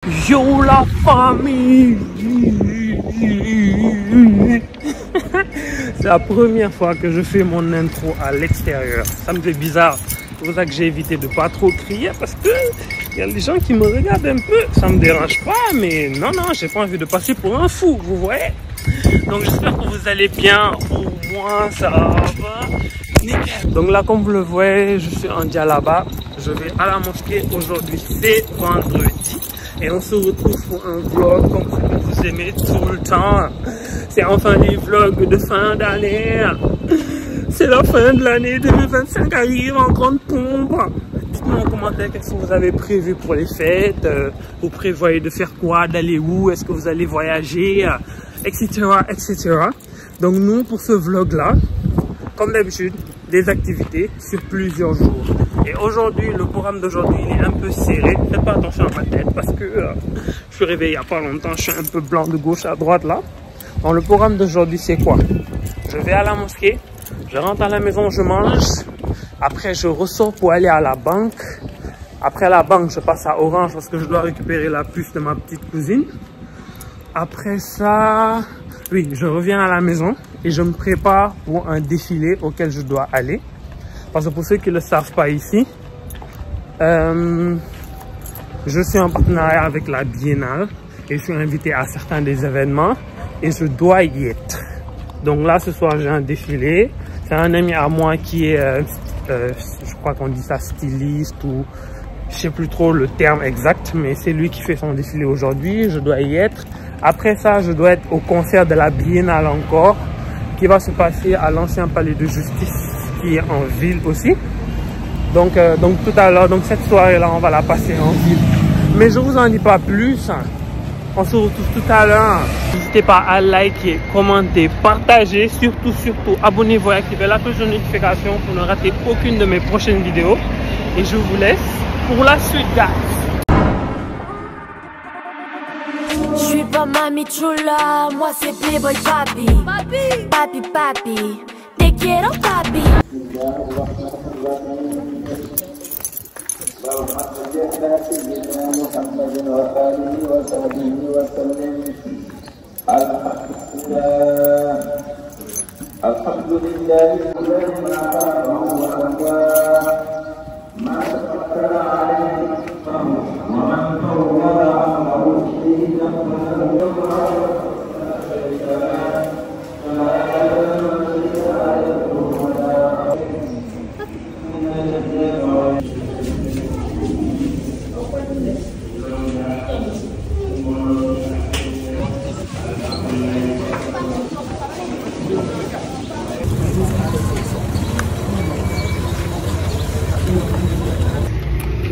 Yo la famille. C'est la première fois que je fais mon intro à l'extérieur. Ça me fait bizarre. C'est pour ça que j'ai évité de pas trop crier parce que il y a des gens qui me regardent un peu. Ça me dérange pas, mais non, j'ai pas envie de passer pour un fou, vous voyez. Donc j'espère que vous allez bien. Pour moi, ça va nickel. Donc là, comme vous le voyez, je suis en Djallaba. Je vais à la mosquée aujourd'hui. C'est vendredi. Et on se retrouve pour un vlog comme ce que vous aimez tout le temps. C'est enfin les vlogs de fin d'année. C'est la fin de l'année 2025 arrive en grande pompe. Dites-moi en commentaire qu'est-ce que vous avez prévu pour les fêtes. Vous prévoyez de faire quoi, d'aller où, est-ce que vous allez voyager, etc., etc. Donc nous, pour ce vlog-là, comme d'habitude, des activités sur plusieurs jours. Et aujourd'hui, le programme d'aujourd'hui, il est un peu serré. Faites pas attention à ma tête parce que je suis réveillé il n'y a pas longtemps. Je suis un peu blanc de gauche à droite là. Donc le programme d'aujourd'hui, c'est quoi? Je vais à la mosquée, je rentre à la maison, je mange. Après, je ressors pour aller à la banque. Après la banque, je passe à Orange parce que je dois récupérer la puce de ma petite cousine. Après ça, oui, je reviens à la maison et je me prépare pour un défilé auquel je dois aller. Parce que pour ceux qui ne le savent pas ici, je suis en partenariat avec la Biennale et je suis invité à certains des événements et je dois y être. Donc là, ce soir, j'ai un défilé. C'est un ami à moi qui est, je crois qu'on dit ça, styliste ou je sais plus trop le terme exact, mais c'est lui qui fait son défilé aujourd'hui. Je dois y être. Après ça, je dois être au concert de la Biennale encore, qui va se passer à l'ancien palais de justice, qui est en ville aussi. Donc tout à l'heure, donc cette soirée-là, on va la passer en ville. Mais je vous en dis pas plus. On se retrouve tout à l'heure. N'hésitez pas à liker, commenter, partager. Surtout, abonnez-vous et activez la cloche de notification pour ne rater aucune de mes prochaines vidéos. Et je vous laisse pour la suite, guys. Je suis pas Mami Chula, moi c'est Playboy Papi. Papi, te quiero papi.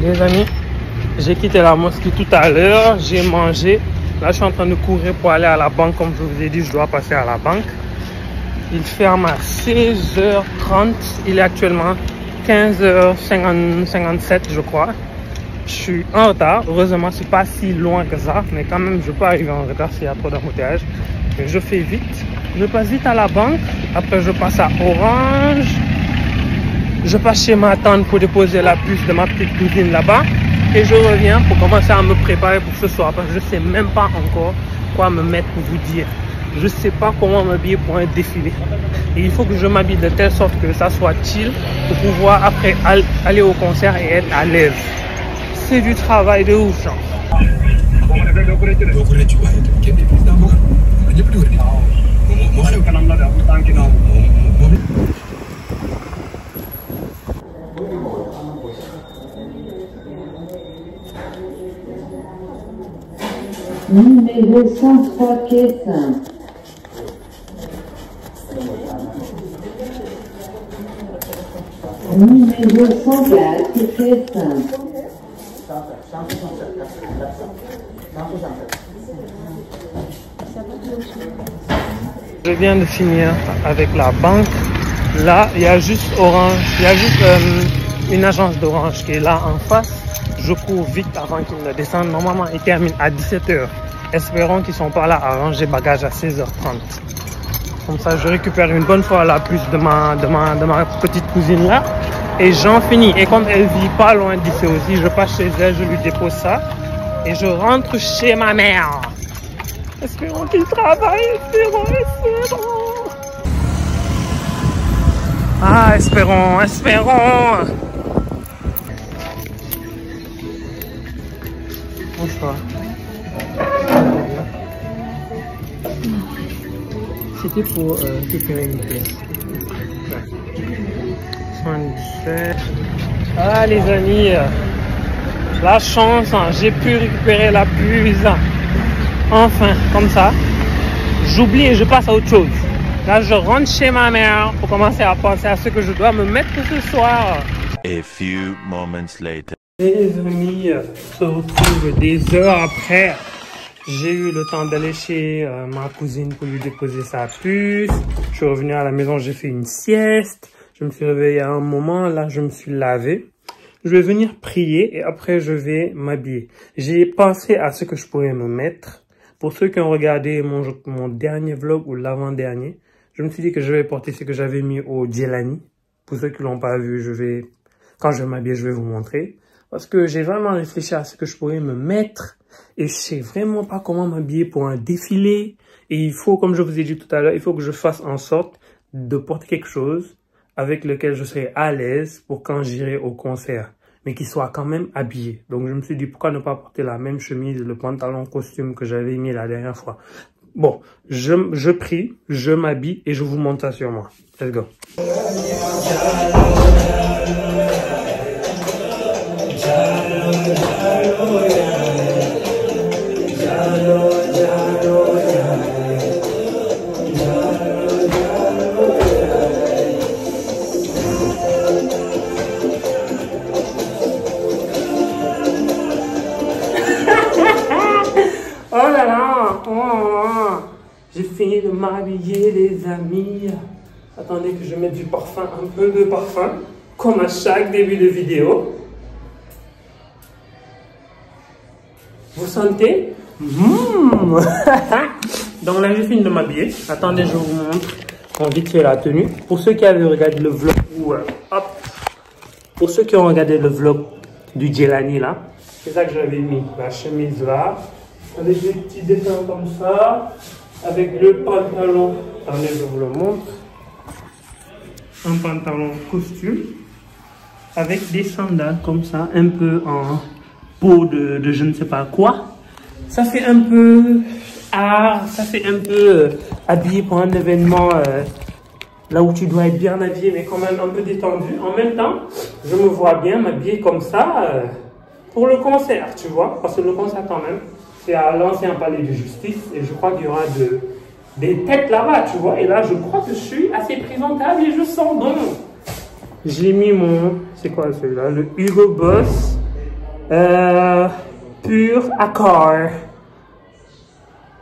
Les amis, j'ai quitté la mosquée tout à l'heure, j'ai mangé. Là, je suis en train de courir pour aller à la banque. Comme je vous ai dit, je dois passer à la banque. Il ferme à 16h30. Il est actuellement 15h57, je crois. Je suis en retard. Heureusement, c'est pas si loin que ça. Mais quand même, je peux arriver en retard s'il y a trop d'embouteillage. Mais je fais vite. Je passe vite à la banque. Après, je passe à Orange. Je passe chez ma tante pour déposer la puce de ma petite cousine là-bas. Et je reviens pour commencer à me préparer pour ce soir. Parce que je ne sais même pas encore quoi me mettre pour vous dire. Je ne sais pas comment m'habiller pour un défilé. Et il faut que je m'habille de telle sorte que ça soit chill pour pouvoir après aller au concert et être à l'aise. C'est du travail de ouf, genre. Numéro 103 quai 5. Numéro 104 quai 5. Je viens de finir avec la banque. Là, il y a juste Orange, il y a juste une agence d'Orange qui est là en face. Je cours vite avant qu'ils ne descendent. Normalement, ils terminent à 17h. Espérons qu'ils ne sont pas là à ranger bagages à 16h30. Comme ça, je récupère une bonne fois la puce de ma petite cousine là. Et j'en finis. Et comme elle vit pas loin d'ici aussi, je passe chez elle, je lui dépose ça. et je rentre chez ma mère. Espérons qu'il travaille, espérons. Ah, espérons. Bonsoir. C'était pour récupérer une pièce. Ouais. 77. Ah les amis, la chance, hein, j'ai pu récupérer la puce. Enfin, comme ça, j'oublie et je passe à autre chose. Là, je rentre chez ma mère pour commencer à penser à ce que je dois me mettre ce soir. A few moments later. Les amis se retrouvent des heures après. J'ai eu le temps d'aller chez ma cousine pour lui déposer sa puce. Je suis revenu à la maison, j'ai fait une sieste. Je me suis réveillé à un moment, là je me suis lavé. Je vais venir prier et après je vais m'habiller. J'ai pensé à ce que je pourrais me mettre. Pour ceux qui ont regardé mon dernier vlog ou l'avant-dernier, je me suis dit que je vais porter ce que j'avais mis au Djelani. Pour ceux qui l'ont pas vu, quand je vais m'habiller, je vais vous montrer. Parce que j'ai vraiment réfléchi à ce que je pourrais me mettre. Et je sais vraiment pas comment m'habiller pour un défilé. Et il faut, comme je vous ai dit tout à l'heure, il faut que je fasse en sorte de porter quelque chose avec lequel je serai à l'aise pour quand j'irai au concert. Mais qui soit quand même habillé. Donc je me suis dit, pourquoi ne pas porter la même chemise, le pantalon costume que j'avais mis la dernière fois. Bon, je prie, je m'habille et je vous montre ça sur moi. Let's go. Oh là là, j'ai fini de m'habiller les amis. Attendez que je mette du parfum, un peu de parfum, comme à chaque début de vidéo. Vous sentez? Donc là j'ai fini de m'habiller. Attendez, je vous montre en vite fait la tenue. Pour ceux qui avaient regardé le vlog, pour ceux qui ont regardé le vlog du Djelani là, c'est ça que j'avais mis, la chemise là. Avec des petits dessins comme ça, avec le pantalon, attendez je vous le montre, un pantalon costume, avec des sandales comme ça, un peu en peau de je ne sais pas quoi. Ça fait un peu art, ça fait un peu habillé pour un événement, là où tu dois être bien habillé mais quand même un peu détendu. En même temps, je me vois bien m'habiller comme ça pour le concert, tu vois, parce que le concert quand même, c'est à l'ancien palais de justice et je crois qu'il y aura des têtes là-bas, tu vois. Et là, je crois que je suis assez présentable et je sens bon. J'ai mis mon, c'est quoi celui-là? Le Hugo Boss Pur Accord.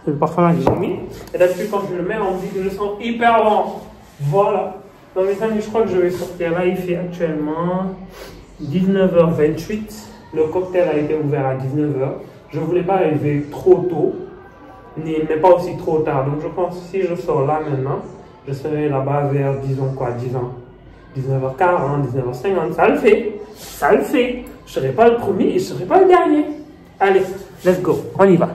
C'est le parfum là que j'ai mis. Et là-dessus, quand je le mets, on me dit que je sens hyper bon. Voilà. Dans mes amis, je crois que je vais sortir là. Il fait actuellement 19h28. Le cocktail a été ouvert à 19h. Je ne voulais pas arriver trop tôt, mais pas aussi trop tard. Donc je pense que si je sors là maintenant, je serai là-bas vers, disons quoi, 19h40, 19h50. Ça le fait. Ça le fait. Je ne serai pas le premier et je ne serai pas le dernier. Allez, let's go. On y va.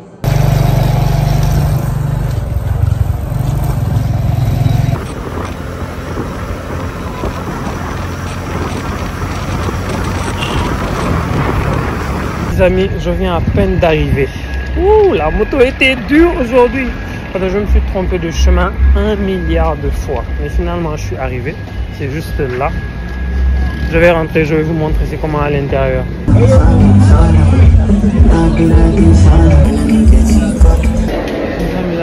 Amis, je viens à peine d'arriver. Ouh, la moto était dure aujourd'hui. Parce que je me suis trompé de chemin 1 milliard de fois. Mais finalement, je suis arrivé. C'est juste là. Je vais rentrer, je vais vous montrer c'est comment à l'intérieur. Là,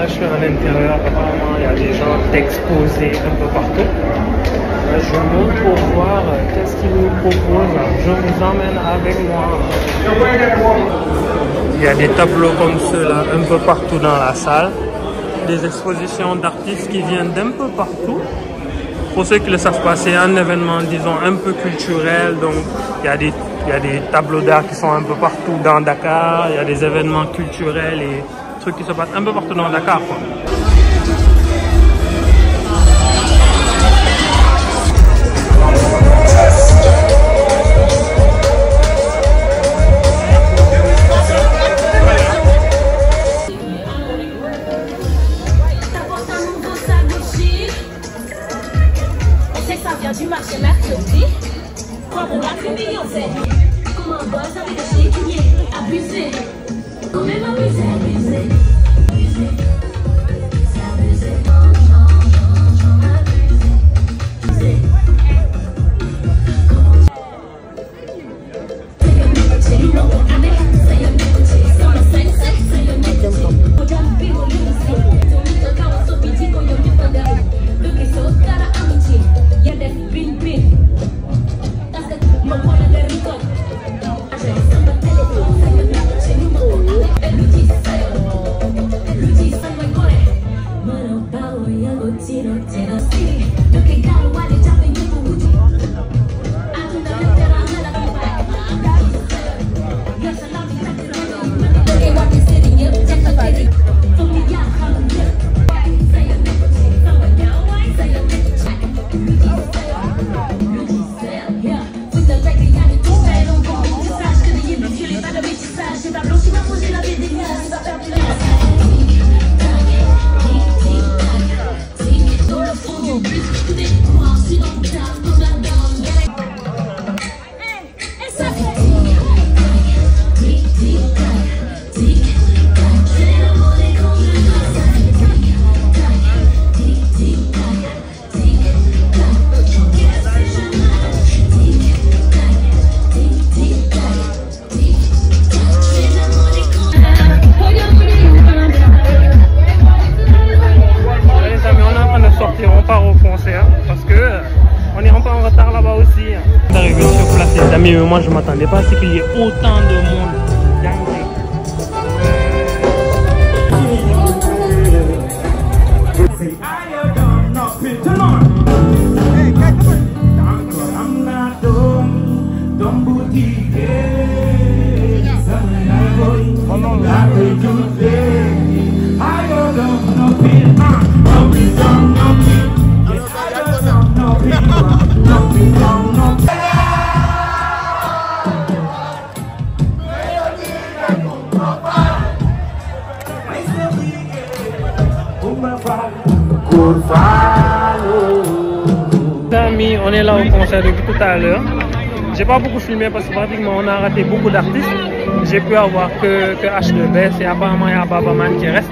je suis à l'intérieur. Apparemment, il y a des gens exposés un peu partout. Je monte pour voir qu'est-ce qu'ils nous proposent. Je vous emmène avec moi. Il y a des tableaux comme ceux-là un peu partout dans la salle. Des expositions d'artistes qui viennent d'un peu partout. Pour ceux qui ne le savent pas, c'est un événement, disons, un peu culturel. Donc, il y a des tableaux d'art qui sont un peu partout dans Dakar. Il y a des événements culturels et trucs qui se passent un peu partout dans Dakar, quoi. mais moi je m'attendais pas à ce qu'il y ait autant de monde. Amis, on est là au concert depuis tout à l'heure. J'ai pas beaucoup filmé parce que pratiquement on a raté beaucoup d'artistes. J'ai pu avoir que H2Best et apparemment il y a Babaman qui reste.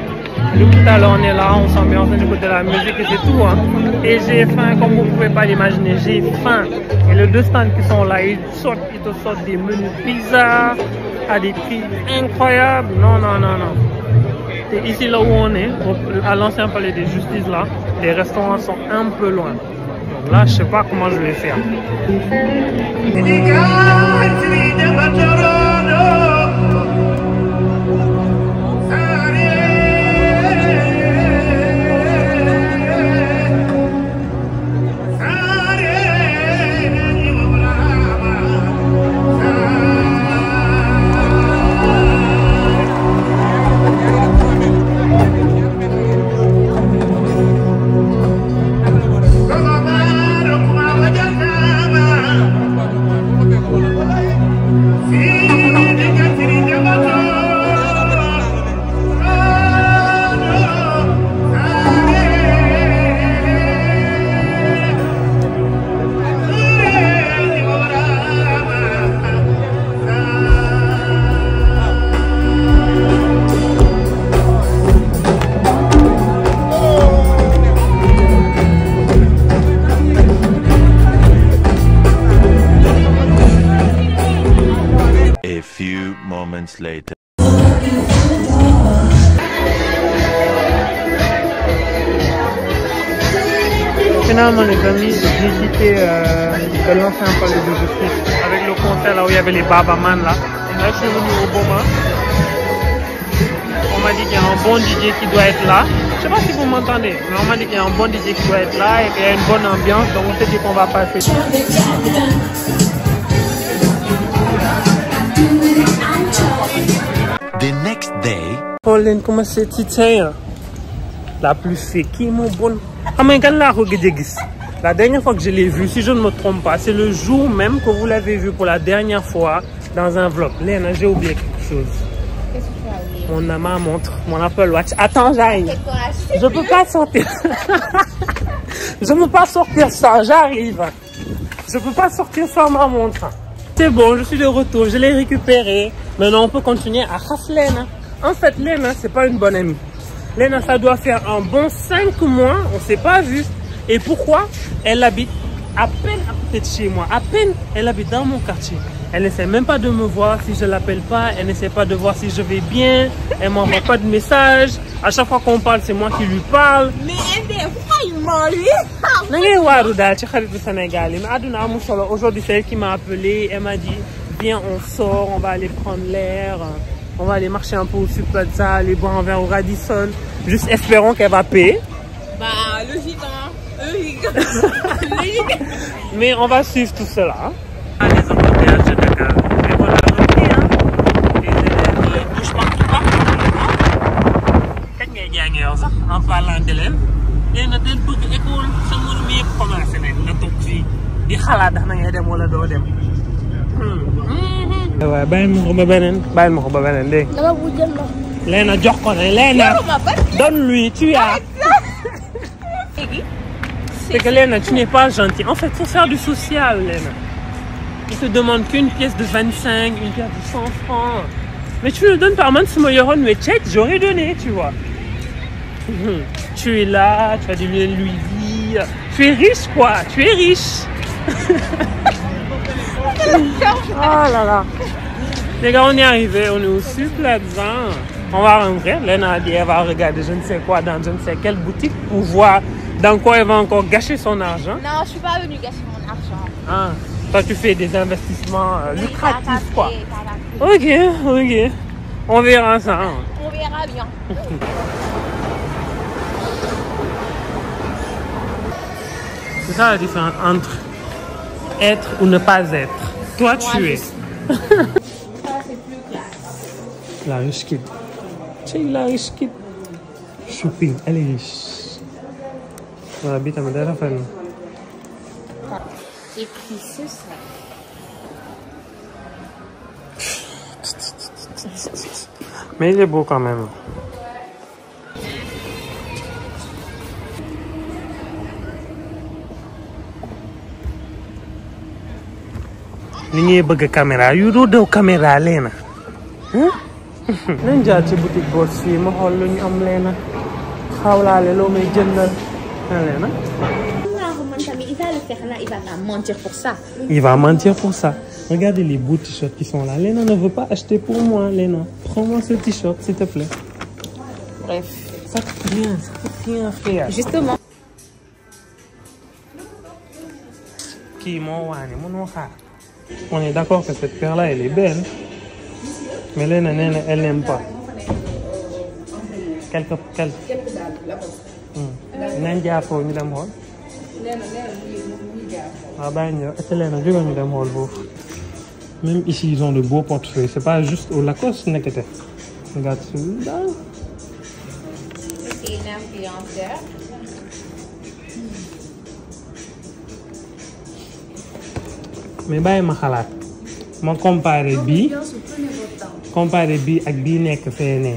Depuis tout à l'heure on est là, on s'ambiance, on écoute de la musique et c'est tout. Hein. Et j'ai faim comme vous ne pouvez pas l'imaginer, j'ai faim. Et les deux stands qui sont là, ils te sortent des menus pizza à des prix incroyables. Non, non, non, non. Et ici là où on est, à l'ancien palais de justice là, les restaurants sont un peu loin. Donc là, je sais pas comment je vais faire. A few moments later. Finalement les amis, j'ai quitté l'ancien palais de justice avec le concert là où il y avait les Babaman là. Là je suis venu au Boma. On m'a dit qu'il y a un bon DJ qui doit être là. Je sais pas si vous m'entendez, mais on m'a dit qu'il y a un bon DJ qui doit être là et qu'il y a une bonne ambiance, donc on s'est dit qu'on va passer. The next day. Pauline, comment c'est Titian? La plus c'est qui mon bon? La dernière fois que je l'ai vu, si je ne me trompe pas, c'est le jour même que vous l'avez vu pour la dernière fois dans un vlog. Léna, j'ai oublié quelque chose. Qu'est-ce que tu as oublié? Ma montre, mon Apple Watch. Attends, j'arrive. Je peux pas sortir. Je peux pas sortir ça, j'arrive. Je peux pas sortir sans ma montre. C'est bon, je suis de retour, je l'ai récupéré. Maintenant, on peut continuer à chasser Léna. En fait, Léna, c'est pas une bonne amie. Léna, ça doit faire un bon 5 mois, on s'est pas vu. Et pourquoi? Elle habite à peine à côté de chez moi. À peine, elle habite dans mon quartier. Elle n'essaie même pas de me voir si je l'appelle pas. Elle n'essaie pas de voir si je vais bien. Elle m'envoie pas de message. À chaque fois qu'on parle, c'est moi qui lui parle. Mais vraiment, lui. Aujourd'hui, c'est elle qui m'a appelé. Elle m'a dit, viens, on sort, on va aller prendre l'air. On va aller marcher un peu au Sud Plaza, aller boire un verre au Radisson. Juste espérons qu'elle va payer. Bah, logique, hein. Logique. Mais on va suivre tout cela. Les embouteillages de Dakar. Mais voilà, ok, hein. Les élèves bougent partout. Quand ngay jàngee sax en parlant de leen. léegi nag dañ bëgg école sa mën mi yëpp commencé nañ nga toog fii di xalaat ndax na ngay dem wala doo dem. waaw bàyyi ma ko ba beneen dégg nga. dama bu jël ndox. Léna jox ko ne Léna. Donne-lui, tu as. C'est que Léna, tu n'es pas gentil. En fait, il faut faire du social, Léna. Il te demande qu'une pièce de 25, une pièce de 100 francs. Mais tu ne le donnes pas. Moi, si je me check, j'aurais donné, tu vois. Tu es là, tu as du Louis V. Tu es riche, quoi. Tu es riche. Oh là là. Les gars, on est arrivé. On est au Sud Plaza. On va rentrer. Léna a dit elle va regarder je ne sais quoi dans je ne sais quelle boutique pour voir dans quoi elle va encore gâcher son argent. Non, je suis pas venue gâcher mon argent. Ah. Toi, tu fais des investissements lucratifs, quoi. Ok. On verra ça. Hein. On verra bien. C'est ça la différence entre être ou ne pas être. Toi, tu es. Ça, c'est plus classe. La riche kid. Tu la riche kid. Shopping, elle est riche. Voilà, bita ma dara fan. Et puis c'est ça. Mais il est beau quand même. Ni ngay bëgg caméra yu doo daw caméra leena. Nañ jaar ci boutique boss fii ma xool lu ñu am leena. Xawlaale loo may jëndal. Leena. Il va le faire là, il va pas mentir pour ça. Il va mentir pour ça. Regardez les beaux t-shirts qui sont là. Léna ne veut pas acheter pour moi, Léna. Prends-moi ce t-shirt, s'il te plaît. Bref. Ça coûte rien, frère. Justement. On est d'accord que cette paire-là, elle est belle. Mais Léna, elle n'aime pas. Quelques Même ici, ils ont de beaux portefeuilles. C'est pas juste au Lacoste, regarde celui-là. C'est une influenceur. Mais bàyyi ma xalaat ma comparer bii ak bii nekk fee ne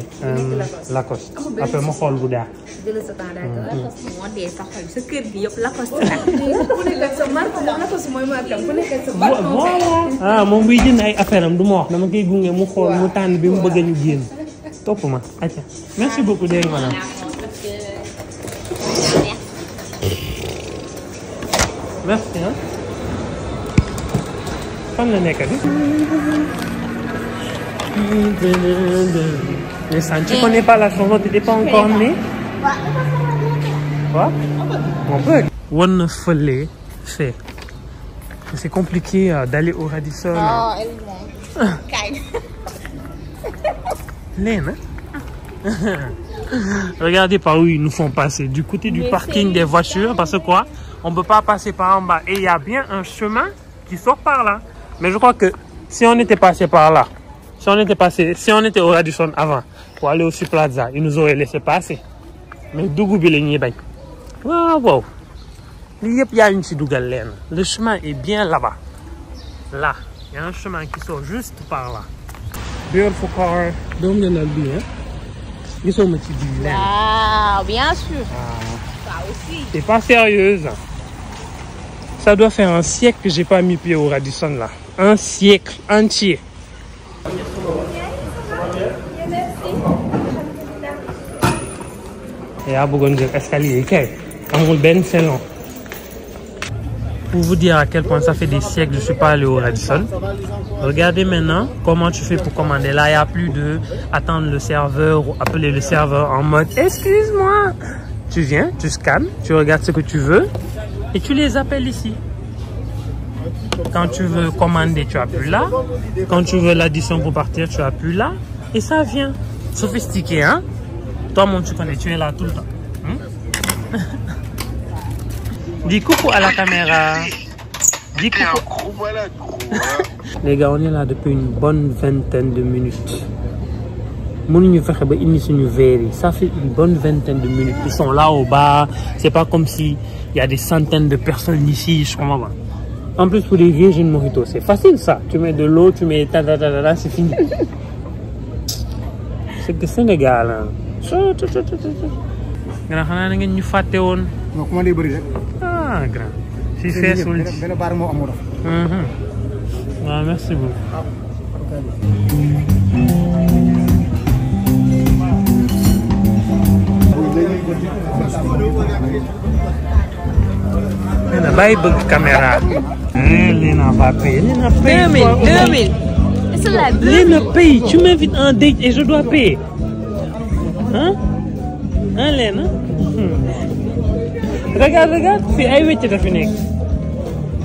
Lacoste après ma xool bu daax. jël sa temps d'accord parce que moo dee sa xol sa kër gi yëpp Lacoste la. ku nekk sa marque moom Lacoste mooy marque ku nekk sa marque. Ah moom buy jënd ay affaire am du ma wax dama koy gunge mu xool mu tànn bi mu bëgg ñu génn topp ma acca merci beaucoup dégg nga madame. merci hein. Fan la nekk di. Mais ça, tu connais pas la chanson, tu n'es pas encore né. Quoi? On peut. One Follet fait. C'est compliqué d'aller au Radisson. Oh, elle monte. Léna. Regardez par où ils nous font passer. Du côté du parking des voitures. Parce que quoi? On ne peut pas passer par en bas. Et il y a bien un chemin qui sort par là. Mais je crois que si on était passé par là, si on était au Radisson avant, pour aller au Plaza, ils nous auraient laissé passer. Mais d'où wow. Le chemin est bien là-bas. Là, il y a un chemin qui sort juste par là. Beautiful car. Donc, il y en a bien. Ils sont petits du Ah, bien sûr. Ça aussi. T'es pas sérieuse. Ça doit faire un siècle que j'ai pas mis pied au Radisson là. Un siècle entier. Et à Bougonjel, escalier, c'est long. Pour vous dire à quel point ça fait des siècles que je ne suis pas allé au Radisson. Regardez maintenant comment tu fais pour commander. Là, il n'y a plus de attendre le serveur ou appeler le serveur en mode excuse-moi. Tu viens, tu scannes, tu regardes ce que tu veux et tu les appelles ici. Quand tu veux commander, tu appuies là. Quand tu veux l'addition pour partir, tu appuies là. Et ça vient. Sophistiqué, hein? Toi, mon, tu connais, tu es là tout le temps. Dis coucou à la caméra. Dis coucou. Les gars, on est là depuis une bonne vingtaine de minutes. Ça fait une bonne vingtaine de minutes. Ils sont là au bas. C'est pas comme s'il y a des centaines de personnes ici. Je comprends pas. En plus, pour les virgin mojito, c'est facile ça. Tu mets de l'eau, tu mets c'est fini. C'est que Sénégal. Hein. Ah, grand. Si c'est sous le. Ah, merci beaucoup. Léna bàyyi bëgg caméra. Léna va payer. Léna paye. 2000. C'est la 2000. Léna paye. Tu m'invites en date et je dois payer. Hein? Hein, Léna? Regarde. Fii ay wecc dafi nekk.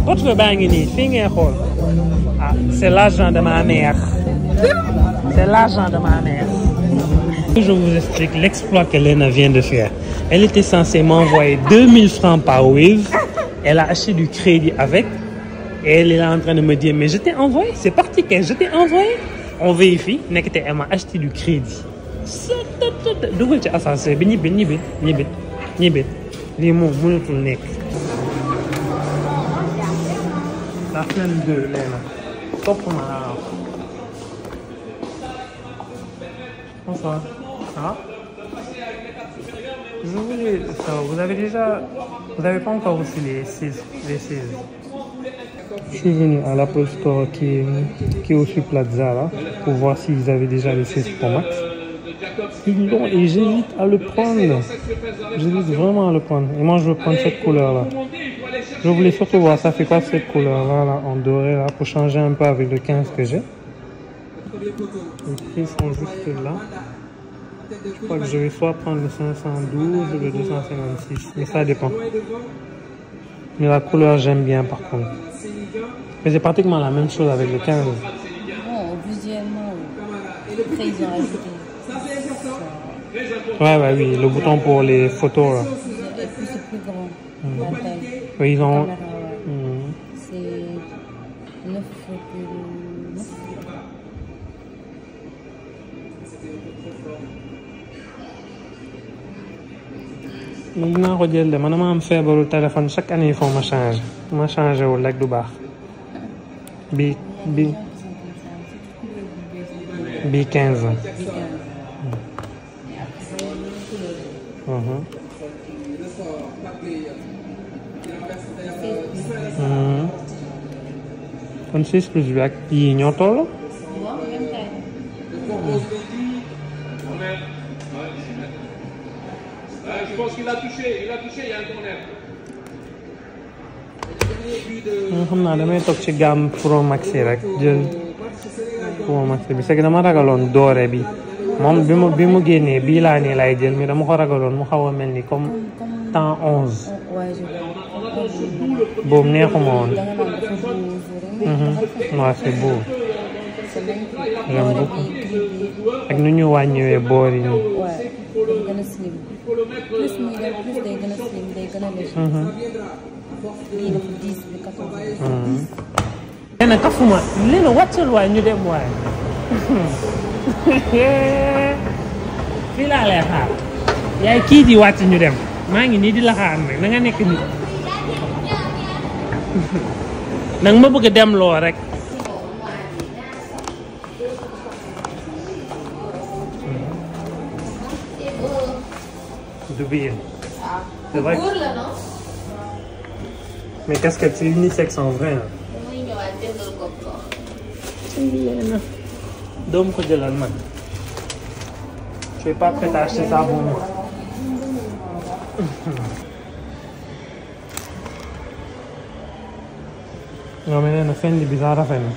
Votre bangini, ah, c'est l'argent de ma mère. C'est l'argent de ma mère. Je vous explique l'exploit que Lena vient de faire. Elle était censée m'envoyer 2000 francs par Wave. Elle a acheté du crédit avec. Et elle est là en train de me dire, mais je t'ai envoyé, c'est parti que je t'ai envoyé. On vérifie, elle m'a acheté du crédit. D'où tu as ascenseur? Nibit. Les mots, nek. La flemme de Lena. Top pour ma. Bonsoir. Ah? Je voulais ça. Vous avez pas encore reçu les 6. Je suis venu à l'Apple Store qui est au Sud Plaza là, pour voir s'ils avaient déjà les 16 Pro Max. Ils l'ont et j'hésite à le prendre. J'hésite vraiment à le prendre. Et moi je veux prendre cette couleur là. Je voulais surtout voir ça fait quoi cette couleur là, en doré là, pour changer un peu avec le 15 que j'ai. Les prix sont juste là. Je crois que je vais soit prendre le 512 ou le 256, mais ça dépend. Mais la couleur j'aime bien par contre. Mais c'est pratiquement la même chose avec le 15. Non, visuellement, après ils ont ajouté. Ouais, oui, le bouton pour les photos là. Et puis c'est plus grand, la taille. Oui, ils ont. Caméra, ouais. C'est 9 fois plus. 9 fois. Dinaa ko jël de man dama am feebaru téléphone chaque année il faut ma changer. Ma changer wul rek du baax. Bi 15 ans. Kon 6 plus bi ak yii ñoo toll. Je pense qu'il a touché, il y a un corner. xam naa damay toog ci gamme Pro Max rek jël Pro Max bi c'est que dama ragaloon doore bi moom bi mu génnee bii laa nii lay jël mais dama ko ragaloon mu xaw a mel ni comme temps 11. boobu neexuma woon. waaw c'est beau. j'aime beaucoup. ak nu ñu wàññiwee boor yi nii. Plus muy dem plus day gën a slim day gën a léger. lii dafa 10 bi 14. Lena kafuma Lena wàccal waay ñu dem waay. fii laa lay xaar. yaay kii di wàcc ñu dem. maa ngi nii di la xaar nag na nga nekk nii. nag ma bëgg a dem loo rek. du biir. c'est vrai. mais casquette c'est unisexe en vrai. doom ko jëlal man. je suis pas prêt à acheter ça pour moi. non mais nee na fen bi sax rafet na.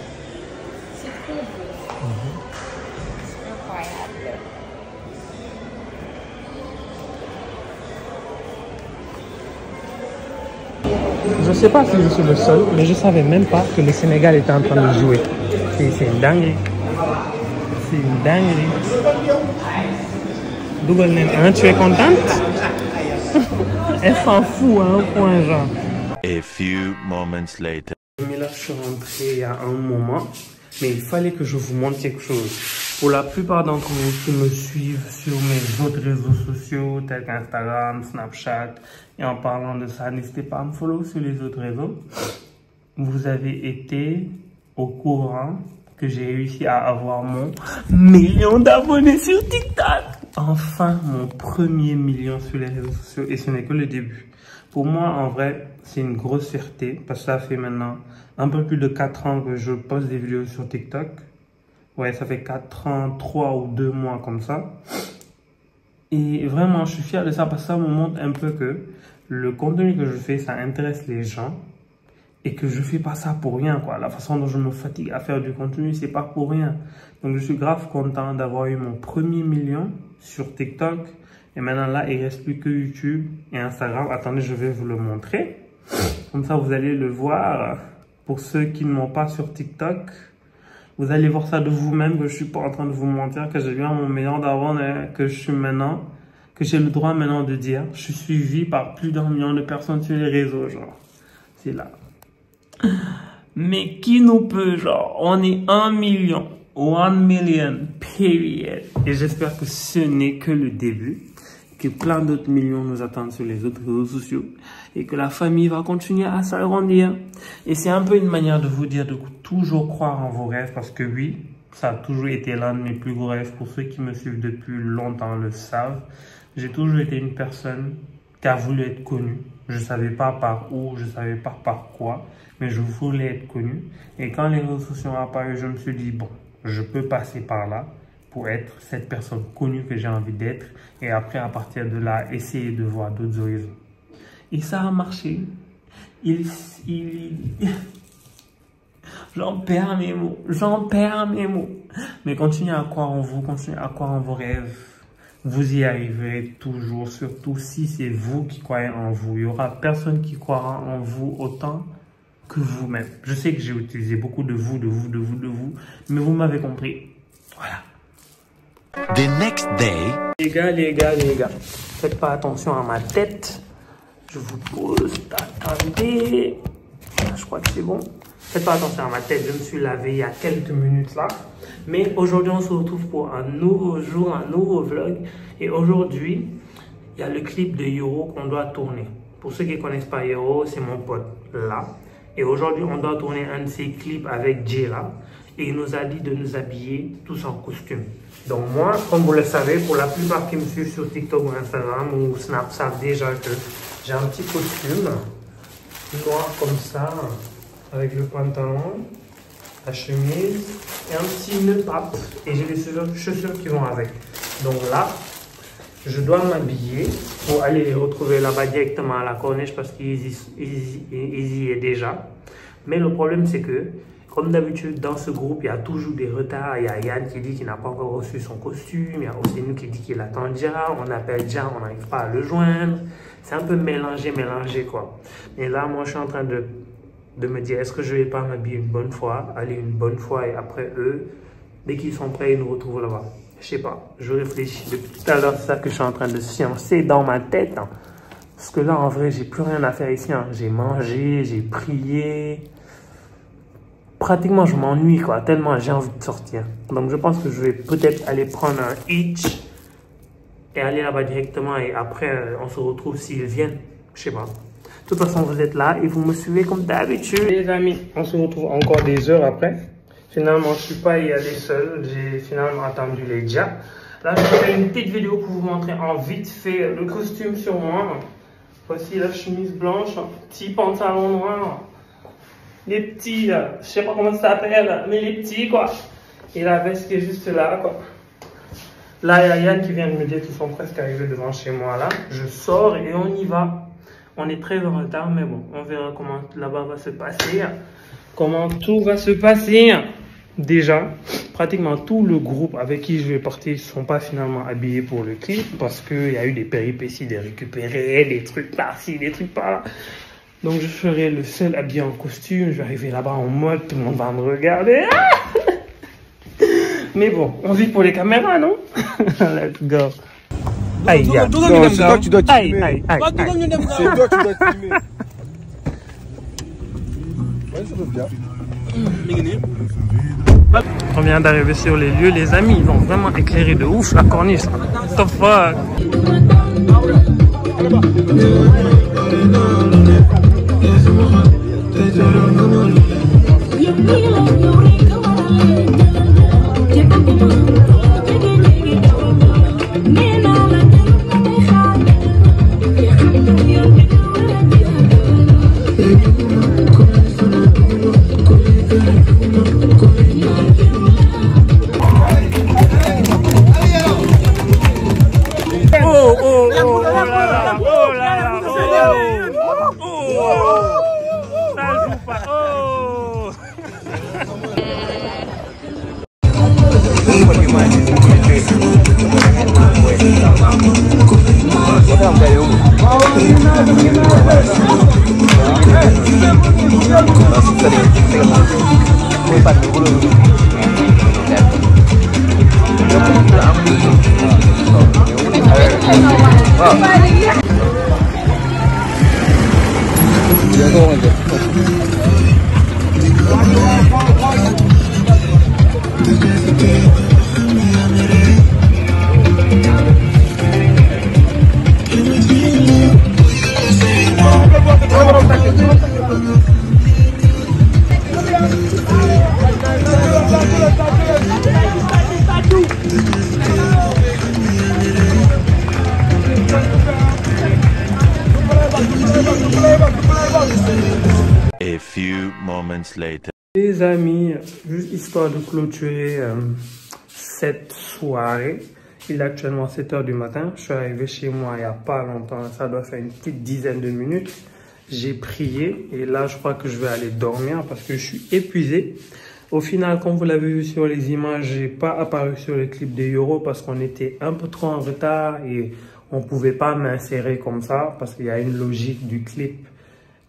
Je ne sais pas si je suis le seul, mais je ne savais même pas que le Sénégal était en train de jouer. C'est une dinguerie. C'est une dinguerie. Double name. Hein, tu es contente? Elle s'en fout, hein, au point genre. A few moments later. Mais là, je suis rentré il y a un moment, mais il fallait que je vous montre quelque chose. Pour la plupart d'entre vous qui me suivent sur mes autres réseaux sociaux, tels qu'Instagram, Snapchat, et en parlant de ça, n'hésitez pas à me follow sur les autres réseaux. Vous avez été au courant que j'ai réussi à avoir mon 1 million d'abonnés sur TikTok. Enfin, mon premier million sur les réseaux sociaux, et ce n'est que le début. Pour moi, en vrai, c'est une grosse fierté, parce que ça fait maintenant un peu plus de 4 ans que je poste des vidéos sur TikTok. Ouais, ça fait 4 ans, 3 ou 2 mois comme ça. Et vraiment, je suis fier de ça parce que ça me montre un peu que le contenu que je fais, ça intéresse les gens. Et que je fais pas ça pour rien, quoi. La façon dont je me fatigue à faire du contenu, c'est pas pour rien. Donc, je suis grave content d'avoir eu mon premier million sur TikTok. Et maintenant, là, il reste plus que YouTube et Instagram. Attendez, je vais vous le montrer. Comme ça, vous allez le voir. Pour ceux qui ne m'ont pas sur TikTok, vous allez voir ça de vous-même, que je suis pas en train de vous mentir, que j'ai bien mon meilleur d'avant, que je suis maintenant, que j'ai le droit maintenant de dire. Je suis suivi par plus d'1 million de personnes sur les réseaux, genre. C'est là. Mais qui nous peut, genre, on est 1 million, 1 million, period. Et j'espère que ce n'est que le début, que plein d'autres millions nous attendent sur les autres réseaux sociaux et que la famille va continuer à s'agrandir. Et c'est un peu une manière de vous dire de toujours croire en vos rêves parce que oui, ça a toujours été l'un de mes plus gros rêves. Pour ceux qui me suivent depuis longtemps le savent. J'ai toujours été une personne qui a voulu être connue. Je ne savais pas par où, je ne savais pas par quoi, mais je voulais être connue. Et quand les réseaux sociaux ont apparu, je me suis dit, bon, je peux passer par là pour être cette personne connue que j'ai envie d'être. Et après, à partir de là, essayer de voir d'autres horizons. Et ça a marché. J'en perds mes mots. J'en perds mes mots. Mais continuez à croire en vous, continuez à croire en vos rêves. Vous y arriverez toujours, surtout si c'est vous qui croyez en vous. Il n'y aura personne qui croira en vous autant que vous-même. Je sais que j'ai utilisé beaucoup de vous, mais vous m'avez compris. Voilà. The next day. Les gars, faites pas attention à ma tête. Je vous pose, attendez. Je crois que c'est bon. Faites pas attention à ma tête, je me suis lavé il y a quelques minutes là. Mais aujourd'hui, on se retrouve pour un nouveau jour, un nouveau vlog. Et aujourd'hui, il y a le clip de Yoro qu'on doit tourner. Pour ceux qui ne connaissent pas Yoro, c'est mon pote là. Et aujourd'hui, on doit tourner un de ses clips avec Jira. Et il nous a dit de nous habiller tous en costume. Donc moi, comme vous le savez, pour la plupart qui me suivent sur TikTok ou Instagram ou Snap savent déjà que j'ai un petit costume noir comme ça, avec le pantalon, la chemise et un petit nœud pape. Et j'ai des chaussures qui vont avec. Donc là, je dois m'habiller pour aller les retrouver là-bas directement à la Corniche parce qu'ils y est déjà. Mais le problème, c'est que, comme d'habitude, dans ce groupe, il y a toujours des retards. Il y a Yann qui dit qu'il n'a pas encore reçu son costume. Il y a aussi nous qui dit qu'il attend déjà. On appelle déjà, on n'arrive pas à le joindre. C'est un peu mélangé quoi. Et là, moi, je suis en train de me dire, est-ce que je ne vais pas m'habiller une bonne fois, aller une bonne fois et après eux, dès qu'ils sont prêts, ils nous retrouvent là-bas. Je sais pas, je réfléchis. Depuis tout à l'heure, c'est ça que je suis en train de sciencer dans ma tête. Hein. Parce que là, en vrai, j'ai plus rien à faire ici. Hein. J'ai mangé, j'ai prié. Pratiquement, je m'ennuie, quoi, tellement j'ai envie de sortir. Donc, je pense que je vais peut-être aller prendre un hitch et aller là-bas directement. Et après, on se retrouve s'ils viennent. Je sais pas. De toute façon, vous êtes là et vous me suivez comme d'habitude. Les amis, on se retrouve encore des heures après. Finalement, je ne suis pas y allé seul. J'ai finalement attendu les gars. Là, je vais faire une petite vidéo pour vous montrer en vite fait le costume sur moi. Voici la chemise blanche, petit pantalon noir. Les petits, je sais pas comment ça s'appelle, mais les petits, quoi. Et la veste qui est juste là, quoi. Là, il y a Yann qui vient de me dire qu'ils sont presque arrivés devant chez moi, là. Je sors et on y va. On est très en retard, mais bon, on verra comment là-bas va se passer. Comment tout va se passer. Déjà, pratiquement tout le groupe avec qui je vais partir ne sont pas finalement habillés pour le clip parce qu'il y a eu des péripéties, des récupérés, des trucs par-ci, des trucs par-là. Donc je serai le seul habillé en costume. Je vais arriver là-bas en mode, tout le monde va me regarder. Mais bon, on vit pour les caméras, non? Let's go. Aïe, c'est toi qui dois filmer. C'est toi qui dois filmer. Ouais, ça va bien. On vient d'arriver sur les lieux, les amis. Ils ont vraiment éclairé de ouf la corniche. Top fuck. moments later. Les amis, juste histoire de clôturer cette soirée. Il est actuellement 7 h du matin. Je suis arrivé chez moi il n'y a pas longtemps. Ça doit faire une petite dizaine de minutes. J'ai prié et là, je crois que je vais aller dormir parce que je suis épuisé. Au final, comme vous l'avez vu sur les images, j'ai pas apparu sur le clip de Yoro parce qu'on était un peu trop en retard et on pouvait pas m'insérer comme ça parce qu'il y a une logique du clip.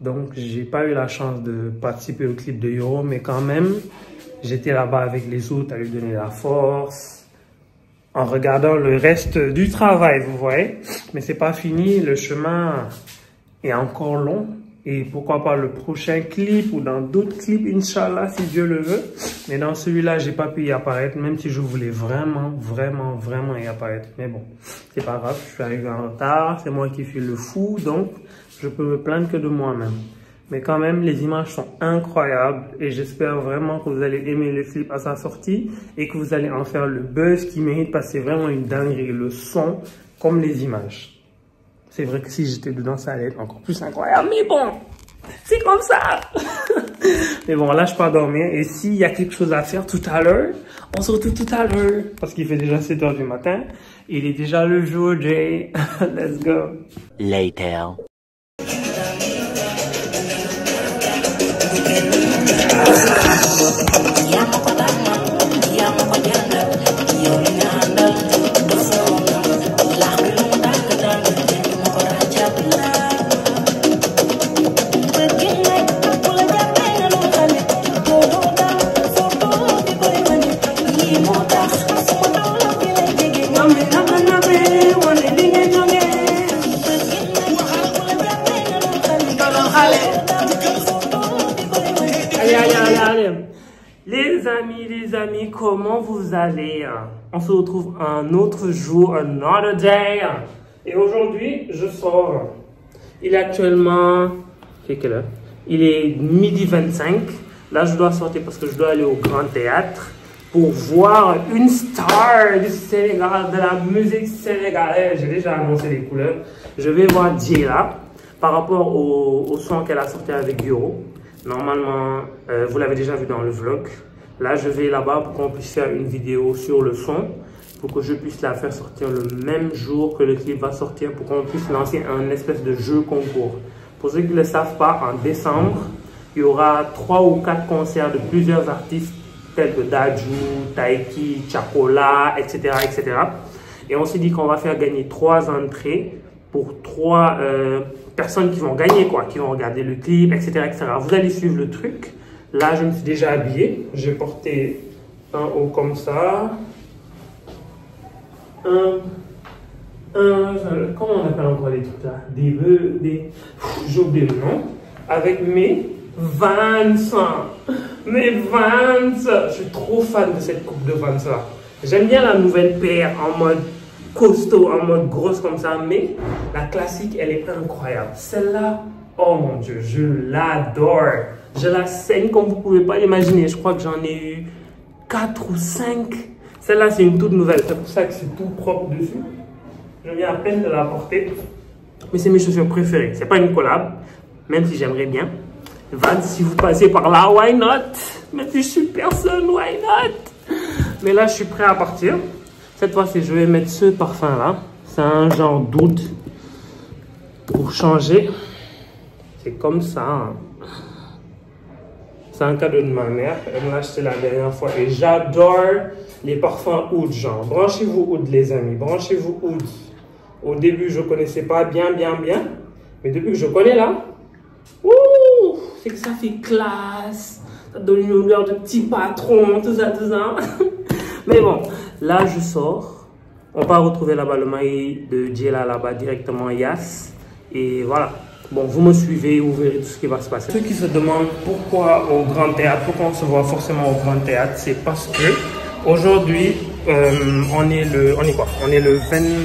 Donc, j'ai pas eu la chance de participer au clip de Yoro, mais quand même, j'étais là-bas avec les autres à lui donner la force en regardant le reste du travail, vous voyez. Mais c'est pas fini, le chemin est encore long. Et pourquoi pas le prochain clip ou dans d'autres clips, Inch'Allah, si Dieu le veut. Mais dans celui-là, j'ai pas pu y apparaître, même si je voulais vraiment y apparaître. Mais bon, c'est pas grave, je suis arrivé en retard, c'est moi qui suis le fou, donc je peux me plaindre que de moi-même. Mais quand même, les images sont incroyables et j'espère vraiment que vous allez aimer le clip à sa sortie et que vous allez en faire le buzz qu'il mérite parce que c'est vraiment une dinguerie, le son comme les images. C'est vrai que si j'étais dedans, ça allait être encore plus incroyable. Mais bon, c'est comme ça. Mais bon, là, je pars dormir. Et s'il y a quelque chose à faire tout à l'heure, on se retrouve tout à l'heure. Parce qu'il fait déjà 7 h du matin. Il est déjà le jour, Jay. Let's go. Later. Les amis, comment vous allez? On se retrouve un autre jour, another day. Et aujourd'hui, je sors. Il est actuellement... C'est quelle heure? Il est 12h25. Là, je dois sortir parce que je dois aller au Grand Théâtre pour voir une star du Sénégal, de la musique sénégalaise. J'ai déjà annoncé les couleurs. Je vais voir Djella par rapport au son qu'elle a sorti avec Yoro. Normalement, vous l'avez déjà vu dans le vlog. Là, je vais là-bas pour qu'on puisse faire une vidéo sur le son, pour que je puisse la faire sortir le même jour que le clip va sortir, pour qu'on puisse lancer un espèce de jeu concours. Pour ceux qui ne le savent pas, en décembre, il y aura 3 ou 4 concerts de plusieurs artistes, tels que Dadju, Taiki, Chakola, etc., etc. Et on s'est dit qu'on va faire gagner 3 entrées pour 3 personnes qui vont gagner, quoi, qui vont regarder le clip, etc., etc. Vous allez suivre le truc. Là, je me suis déjà habillé. J'ai porté un haut comme ça. Comment on appelle encore les trucs là? J'ai oublié le nom. Avec mes Vans. Mes Vans. Je suis trop fan de cette coupe de Vans là. J'aime bien la nouvelle paire en mode costaud, en mode grosse comme ça. Mais la classique, elle est incroyable. Celle-là, oh mon Dieu, je l'adore. Je la saigne comme vous ne pouvez pas l'imaginer. Je crois que j'en ai eu 4 ou 5. Celle-là, c'est une toute nouvelle. C'est pour ça que c'est tout propre dessus. Je viens à peine de la porter. Mais c'est mes chaussures préférées. Ce n'est pas une collab, même si j'aimerais bien. Vans, si vous passez par là, why not? Même si je suis personne, why not? Mais là, je suis prêt à partir. Cette fois-ci, je vais mettre ce parfum-là. C'est un genre d'oud. Pour changer. C'est comme ça. Hein. C'est un cadeau de ma mère. Elle me l'a acheté la dernière fois. Et j'adore les parfums oud, genre. Branchez-vous oud, les amis. Branchez-vous oud. Au début, je ne connaissais pas bien. Mais depuis que je connais là, c'est que ça fait classe. Ça donne une odeur de petit patron, tout ça. Mais bon, là, je sors. On va retrouver là-bas le mari de Djella là-bas directement, Yas. Et voilà. Bon, vous me suivez, vous verrez tout ce qui va se passer. Ceux qui se demandent pourquoi au Grand Théâtre, pourquoi on se voit forcément au Grand Théâtre, c'est parce que aujourd'hui, on est le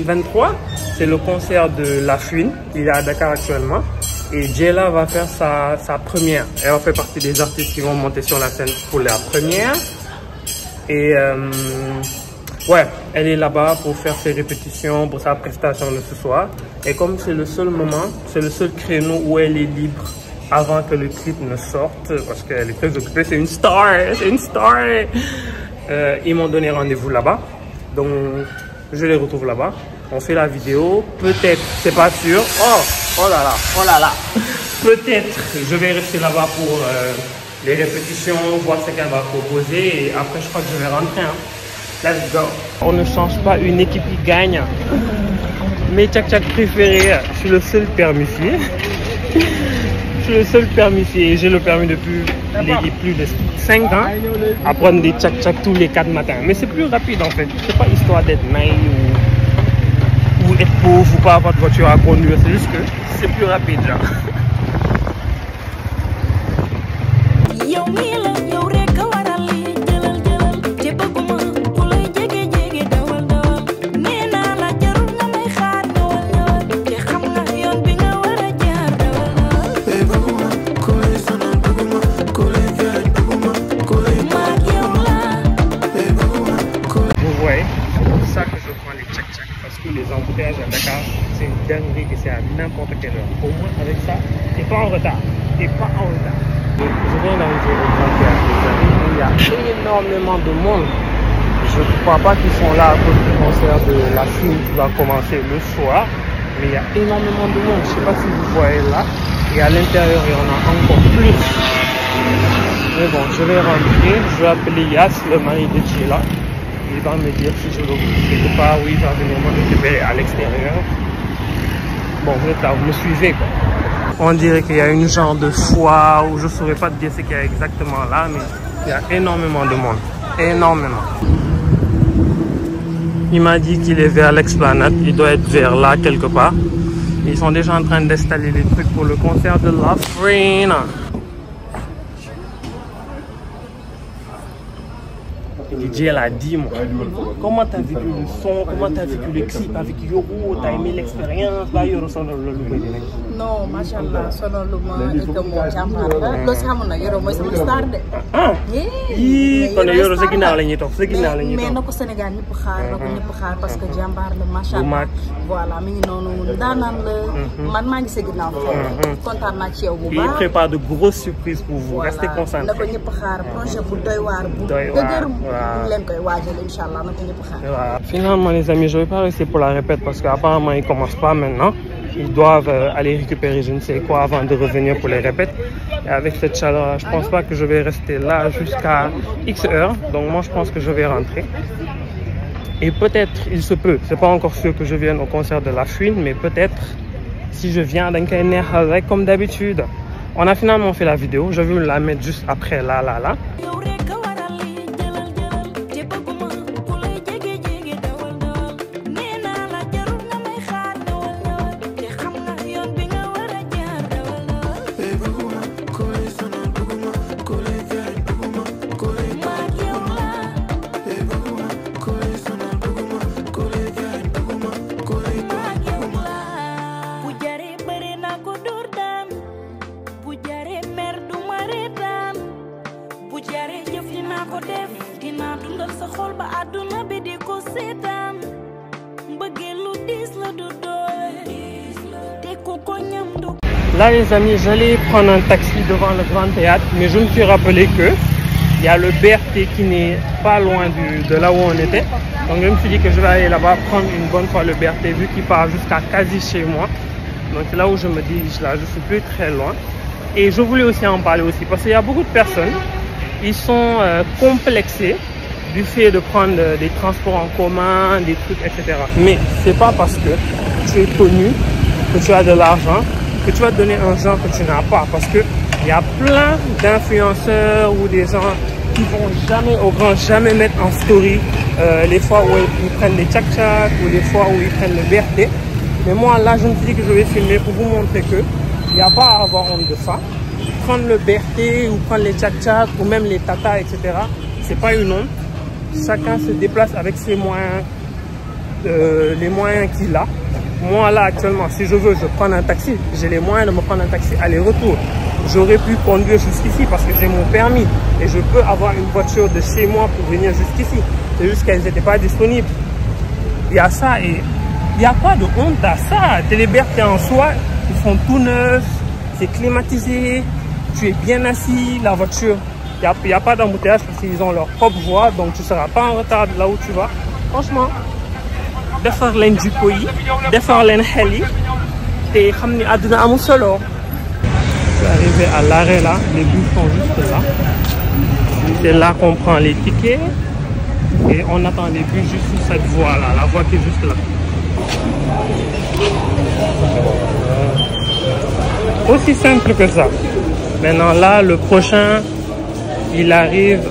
23, c'est le concert de La Fouine, il est à Dakar actuellement. Et Djella va faire sa première. Elle va faire partie des artistes qui vont monter sur la scène pour la première. Et ouais, elle est là-bas pour faire ses répétitions, pour sa prestation de ce soir. Et comme c'est le seul moment, c'est le seul créneau où elle est libre avant que le clip ne sorte parce qu'elle est très occupée. C'est une star, c'est une star. Ils m'ont donné rendez-vous là-bas, donc je les retrouve là-bas. On fait la vidéo, peut-être, c'est pas sûr. Oh là là, oh là là. Peut-être je vais rester là-bas pour les répétitions, voir ce qu'elle va proposer et après je crois que je vais rentrer. Hein. Let's go. On ne change pas une équipe qui gagne. Mes tchak-tchak préférés, je suis le seul permissier. Je suis le seul permissier. J'ai le permis depuis plus de 5 ans à prendre des tchak-tchak tous les 4 matins. Mais c'est plus rapide en fait. C'est pas histoire d'être naïf ou être pauvre ou pas avoir de voiture à conduire. C'est juste que c'est plus rapide genre. Les embouteillages à Dakar, c'est une dinguerie et c'est à n'importe quelle heure. Au moins avec ça, t'es pas en retard. T'es pas en retard. Donc, je viens d'arriver au Grand Théâtre, les amis. Il y a énormément de monde. Je ne crois pas qu'ils sont là à cause du concert de la film qui va commencer le soir. Mais il y a énormément de monde. Je ne sais pas si vous voyez là. Et à l'intérieur, il y en a encore plus. Mais bon, je vais rentrer. Je vais appeler Yass, le mari de Tchela. Il va me dire si je le quelque part où il va venir me récupérer à l'extérieur. Bon, vous êtes là, vous me suivez quoi. On dirait qu'il y a une genre de foire où je ne saurais pas te dire ce qu'il y a exactement là, mais il y a énormément de monde. Énormément. Il m'a dit qu'il est vers l'Esplanade, il doit être vers là quelque part. Ils sont déjà en train d'installer les trucs pour le concert de La Frina. DJ l'a dit, moi. Comment t'as vécu le son? Comment t'as vécu le clip avec Yoro? T'as aimé l'expérience? Là, Yoro sonal le non, machallah, sonal le et que mon jàmbaar la. Lo si xamoon nag Yoro mooy sama star de. Kon Yoro sa ginnaaw la ñuy toog, sa ginnaaw la ñuy toog. Mais na ko Sénégal ñëpp xaar, na ko ñëpp xaar parce que jàmbaar la machallah. Voilà, mi ngi noonu daanaan la. Man maa ngi sa ginnaaw. Kontaan naa ci yow bu baax. Il prépare de grosses surprises pour vous. Restez concentrés. Na ko ñëpp xaar, projet bu doy waar bu dëgër. Finalement les amis, je ne vais pas rester pour la répète parce qu'apparemment ils ne commencent pas maintenant. Ils doivent aller récupérer je ne sais quoi avant de revenir pour les répètes. Et avec cette chaleur, je ne pense pas que je vais rester là jusqu'à X heures. Donc moi je pense que je vais rentrer. Et peut-être, il se peut, c'est pas encore sûr que je vienne au concert de La Fouine, mais peut-être si je viens d'un avec comme d'habitude. On a finalement fait la vidéo, je vais la mettre juste après là. Là les amis, j'allais prendre un taxi devant le Grand Théâtre, mais je me suis rappelé que il y a le BRT qui n'est pas loin de là où on était. Donc je me suis dit que je vais aller là-bas prendre une bonne fois le BRT vu qu'il part jusqu'à quasi chez moi. Donc c'est là où je me dirige là, je suis plus très loin. Et je voulais aussi en parler aussi parce qu'il y a beaucoup de personnes, ils sont complexés du fait de prendre des transports en commun, des trucs, etc. Mais c'est pas parce que tu es connu, que tu as de l'argent, que tu vas te donner un genre que tu n'as pas. Parce que il y a plein d'influenceurs ou des gens qui vont jamais, au grand jamais mettre en story les fois où ils prennent des tchak-tchak ou les fois où ils prennent le BRT. Mais moi là, je me dis que je vais filmer pour vous montrer que il n'y a pas à avoir honte de ça. Prendre le BRT ou prendre les tchak-tchak ou même les tatas, etc. C'est pas une honte. Chacun se déplace avec ses moyens, les moyens qu'il a. Moi là actuellement, si je veux, je prends un taxi. J'ai les moyens de me prendre un taxi aller-retour. J'aurais pu conduire jusqu'ici parce que j'ai mon permis. Et je peux avoir une voiture de chez moi pour venir jusqu'ici. C'est juste qu'elles n'étaient pas disponibles. Il y a ça et il n'y a pas de honte à ça. Les BRT en soi, ils sont tout neufs. c'est climatisé, tu es bien assis, la voiture, il n'y a pas d'embouteillage parce qu'ils ont leur propre voie, donc tu ne seras pas en retard de là où tu vas. Franchement, defar leen jikko yi, defar leen xel yi, te xam ni àdduna amul solo. Je suis arrivé à l'arrêt là, les bus sont juste là. C'est là qu'on prend les tickets et on attend les bus juste sur cette voie là, la voie qui est juste là. Aussi simple que ça. Maintenant là, le prochain, il arrive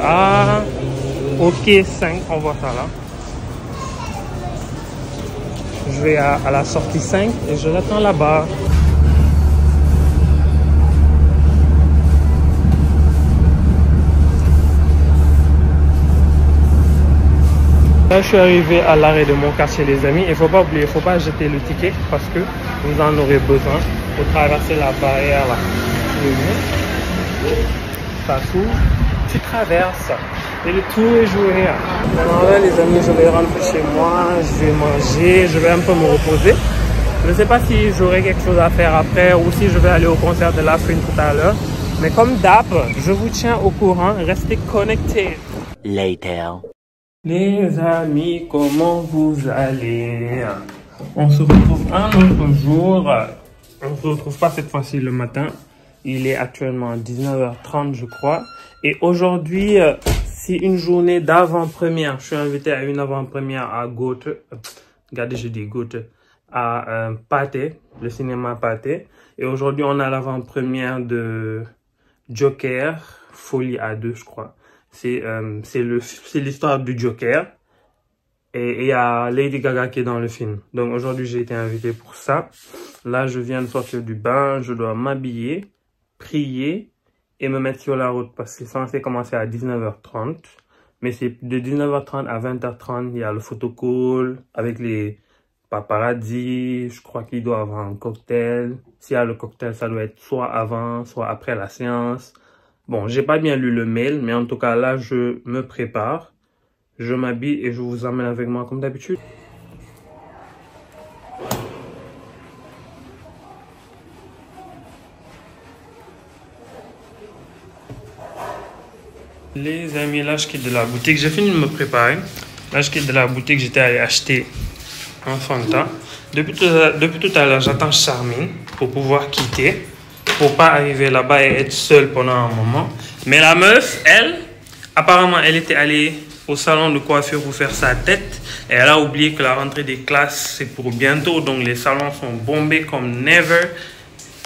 au quai 5, on voit ça là. Je vais à la sortie 5 et je l'attends là-bas. Là, je suis arrivé à l'arrêt de mon quartier, les amis. Il ne faut pas oublier, il ne faut pas jeter le ticket parce que vous en aurez besoin pour traverser la barrière là. Ça s'ouvre, tu traverses et le tour est joué. Maintenant là, les amis, je vais rentrer chez moi, je vais manger, je vais un peu me reposer. Je ne sais pas si j'aurai quelque chose à faire après ou si je vais aller au concert de La Fouine tout à l'heure. Mais comme d'hab, je vous tiens au courant, restez connectés. Later. Les amis, comment vous allez? On se retrouve un autre jour. On ne se retrouve pas cette fois-ci le matin. Il est actuellement 19h30, je crois. Et aujourd'hui, c'est une journée d'avant-première. Je suis invité à une avant-première à Goethe. Regardez, je dis Goethe. À Pathé, le cinéma Pathé. Et aujourd'hui, on a l'avant-première de Joker, Folie à 2, je crois. C'est l'histoire du Joker. Et il y a Lady Gaga qui est dans le film. Donc aujourd'hui, j'ai été invité pour ça. Là, je viens de sortir du bain. Je dois m'habiller, prier et me mettre sur la route parce que c'est censé commencer à 19h30. Mais c'est de 19h30 à 20h30. Il y a le photocall avec les paparazzi. Je crois qu'il doit avoir un cocktail. S'il y a le cocktail, ça doit être soit avant, soit après la séance. Bon, j'ai pas bien lu le mail, mais en tout cas, là, je me prépare. Je m'habille et je vous emmène avec moi comme d'habitude. Les amis, là, je quitte de la boutique. J'ai fini de me préparer. Là, je quitte de la boutique. J'étais allé acheter un Fanta. Depuis tout à l'heure, j'attends Charmine pour pouvoir quitter. Pour pas arriver là-bas et être seule pendant un moment. Mais la meuf, elle, apparemment, elle était allée au salon de coiffure pour faire sa tête. Et elle a oublié que la rentrée des classes, c'est pour bientôt. Donc, les salons sont bombés comme never.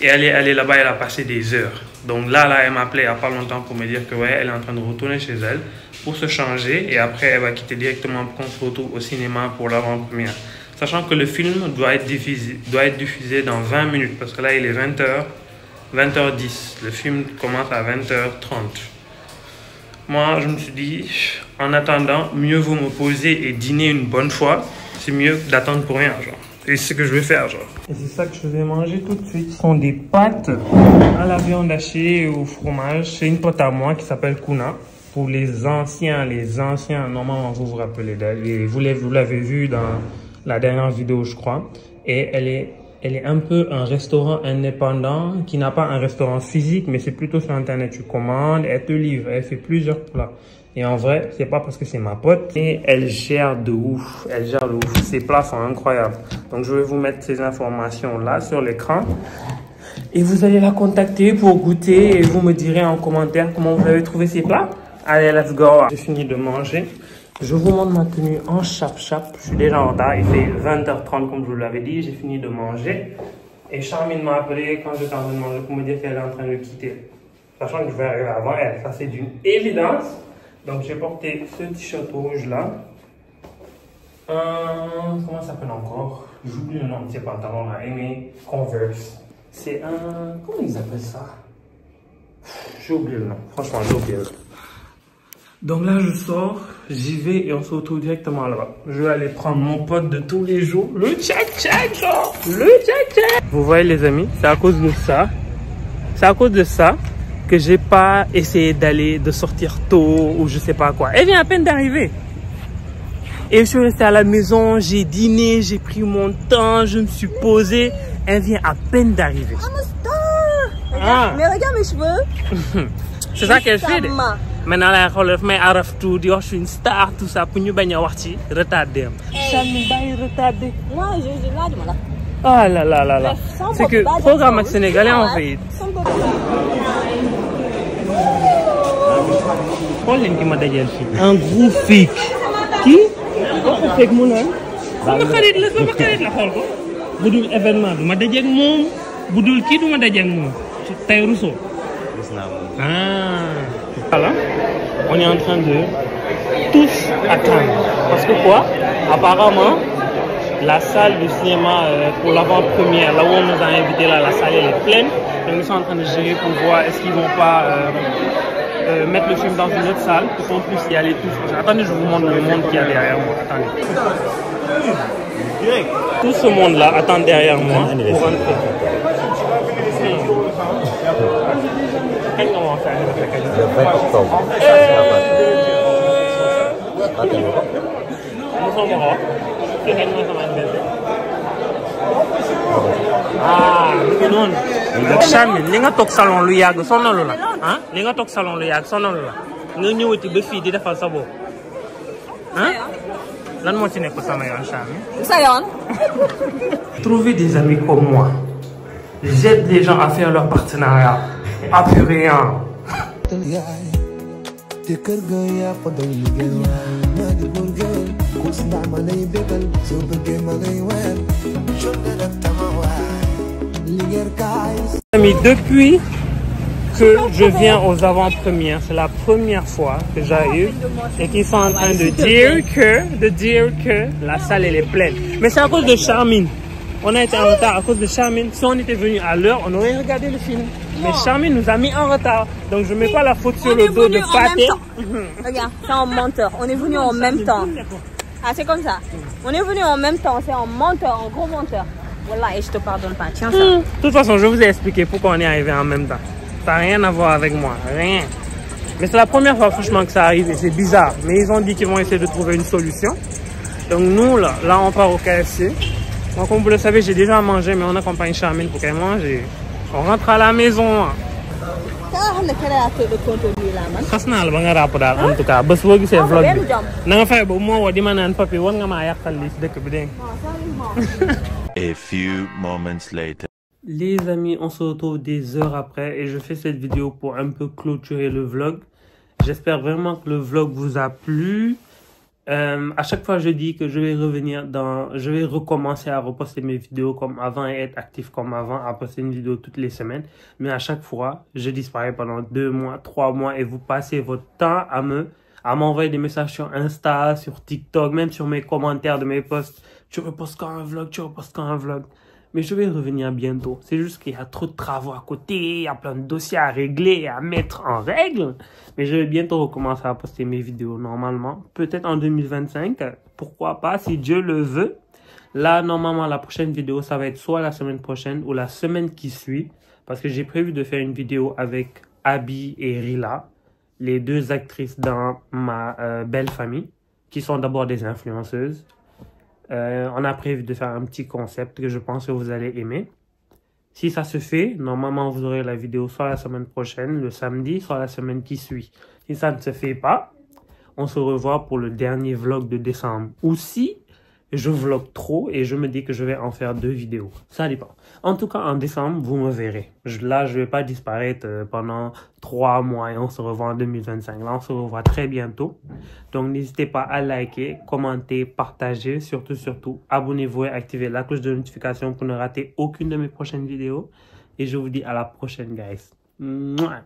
Et elle est allée là-bas, elle a passé des heures. Donc là, elle m'a appelé il n'y a pas longtemps pour me dire que ouais, elle est en train de retourner chez elle pour se changer. Et après, elle va quitter directement pour qu'on se retrouve au cinéma pour l'avant-première. Sachant que le film doit être diffusé dans 20 minutes. Parce que là, il est 20h10. Le film commence à 20h30. Moi, je me suis dit, en attendant, mieux vaut me poser et dîner une bonne fois. C'est mieux d'attendre pour rien, genre. Et c'est ce que je vais faire, genre. Et c'est ça que je vais manger tout de suite. Ce sont des pâtes à la viande hachée et au fromage. C'est une pote à moi qui s'appelle Kuna. Pour les anciens, normalement, vous vous rappelez d'elle. Vous l'avez vu dans la dernière vidéo, je crois. Et elle est un peu un restaurant indépendant qui n'a pas un restaurant physique, mais c'est plutôt sur Internet. Tu commandes, elle te livre, elle fait plusieurs plats. Et en vrai, c'est pas parce que c'est ma pote, mais elle gère de ouf. Elle gère de ouf. Ses plats sont incroyables. Donc, je vais vous mettre ces informations là sur l'écran. Et vous allez la contacter pour goûter et vous me direz en commentaire comment vous avez trouvé ces plats. Allez, let's go. J'ai fini de manger. Je vous montre ma tenue en chap-chap. Je suis déjà en retard. Il fait 20h30 comme je vous l'avais dit. J'ai fini de manger. Et Charmine m'a appelé quand j'étais en train de manger pour me dire qu'elle est en train de quitter. Sachant que je vais arriver avant elle. Ça, c'est d'une évidence. Donc, j'ai porté ce t-shirt rouge là. Comment ça s'appelle encore? J'oublie le nom de ces pantalons là. Aimé Converse. C'est un... Comment ils appellent ça? J'ai oublié le nom. Franchement, j'ai oublié le nom. Donc là, je sors, j'y vais et on se retrouve directement là-bas. Je vais aller prendre mon pote de tous les jours, le tchak-tchak, genre, le tchak-tchak. Vous voyez les amis, c'est à cause de ça. C'est à cause de ça que j'ai pas essayé de sortir tôt ou je sais pas quoi. Elle vient à peine d'arriver. Et je suis resté à la maison, j'ai dîné, j'ai pris mon temps, je me suis posé. Elle vient à peine d'arriver. Ah. Mais regarde mes cheveux. C'est ça qu'elle fait. Maintenant, là, mais araf tout, je suis une star, tout ça, pour nous baigner warti, retardé. Charmine, baille retardé. Non, je là, du mal. Ah là là là là. C'est que le programme sénégalais en fait. Un gros fake. Qui? Fake mon nom. Sama xarit la xool ko. Budul événement du ma dajeeg moom. Budul kii du ma dajeeg moom. Tay Rousseau. Ah. Voilà. On est en train de tous attendre. Parce que quoi? Apparemment, la salle du cinéma pour l'avant-première, là où on nous a invités, là, la salle elle est pleine. Donc nous sommes en train de gérer pour voir est-ce qu'ils vont pas mettre le film dans une autre salle pour qu'on puisse y aller tous. Attendez, je vous montre le monde qu'il y a derrière moi. Attendez. Tout ce monde-là attend derrière moi pour rentrer. Ah, non. Charmine, li nga toog salon lu yàgg sonalu la ah li nga toog salon lu yàgg sonalu la nga ñëwati ba fii di defal sa bopp ah lan moo ci nekk sama yoon Charmine. Sa yoon. Trouver des amis comme moi. J'aide les gens à faire leur partenariat. Ah purée hein. Depuis que je viens aux avant-premières, c'est la première fois que j'arrive et qu'ils sont en train de dire que la salle elle est pleine. Mais c'est à cause de Charmine. On a été en retard à cause de Charmine. Si on était venu à l'heure, on aurait regardé le film. Mais Charmine nous a mis en retard. Donc je ne mets pas la faute sur le dos de Pathé. Regarde, c'est un menteur. On est venu en même temps. Ah, c'est comme ça. On est venu en même temps. C'est un menteur, un gros menteur. Voilà, et je te pardonne pas. Tiens ça. De toute façon, je vous ai expliqué pourquoi on est arrivé en même temps. Ça n'a rien à voir avec moi. Rien. Mais c'est la première fois, franchement, que ça arrive et c'est bizarre. Mais ils ont dit qu'ils vont essayer de trouver une solution. Donc nous, là on part au KFC. Moi, comme vous le savez, j'ai déjà mangé, mais on accompagne Charmine pour qu'elle mange. Et on rentre à la maison. xas naa la ba nga ràpp daal en tout cas bés boo gisee vlog bi na nga fexe ba moo woo di ma naan papi war nga maa yàqal lii si dëkk bi dégg nga. A few moments later. Les amis, on se retrouve des heures après et je fais cette vidéo pour un peu clôturer le vlog. J'espère vraiment que le vlog vous a plu. À chaque fois, je dis que je vais recommencer à reposter mes vidéos comme avant et être actif comme avant, à poster une vidéo toutes les semaines. Mais à chaque fois, je disparais pendant 2 mois, 3 mois et vous passez votre temps à m'envoyer des messages sur Insta, sur TikTok, même sur mes commentaires de mes posts. Tu repostes quand un vlog, tu repostes quand un vlog. Mais je vais revenir bientôt. C'est juste qu'il y a trop de travaux à côté, il y a plein de dossiers à régler et à mettre en règle. Mais je vais bientôt recommencer à poster mes vidéos normalement. Peut-être en 2025. Pourquoi pas, si Dieu le veut. Là, normalement, la prochaine vidéo, ça va être soit la semaine prochaine ou la semaine qui suit. Parce que j'ai prévu de faire une vidéo avec Abby et Rila, les 2 actrices dans ma belle famille, qui sont d'abord des influenceuses. On a prévu de faire un petit concept que je pense que vous allez aimer. Si ça se fait, normalement vous aurez la vidéo soit la semaine prochaine, le samedi, soit la semaine qui suit. Si ça ne se fait pas, on se revoit pour le dernier vlog de décembre. Ou si je vlog trop et je me dis que je vais en faire 2 vidéos. Ça dépend. En tout cas, en décembre, vous me verrez. Là, je ne vais pas disparaître pendant 3 mois et on se revoit en 2025. Là, on se revoit très bientôt. Donc, n'hésitez pas à liker, commenter, partager. Surtout, abonnez-vous et activez la cloche de notification pour ne rater aucune de mes prochaines vidéos. Et je vous dis à la prochaine, guys. Mouah.